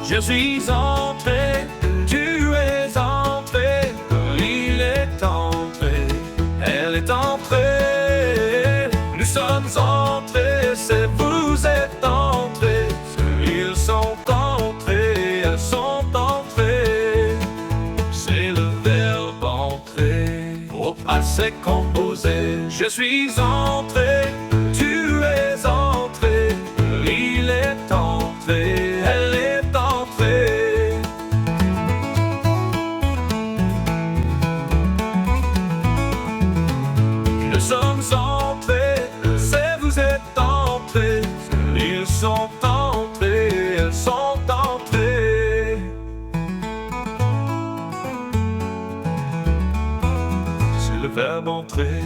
Je suis entré, tu es entré, il est entré, elle est entrée. Nous sommes entrés, c'est vous êtes entrés. Ils sont entrés, elles sont entrées. C'est le verbe entrer au passé composé. Je suis entré, tu es entré, il est entré, elle est entrée. Nous sommes entrés, c'est vous êtes entrés. Ils sont entrés, elles sont entrées. C'est le verbe entrer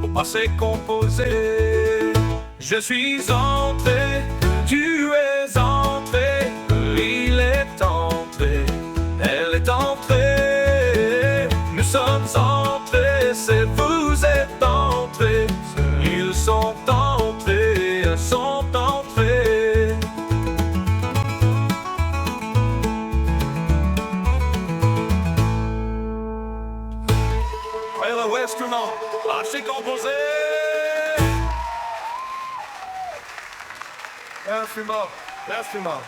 au passé composé. Je suis entré, tu es entré, il est entré, elle est entrée. Nous sommes entrés, c'est vous êtes entrés. Ils sont entrés, elles sont entrées. Ouais, le instrument, assez composé. L'instrument, l'instrument.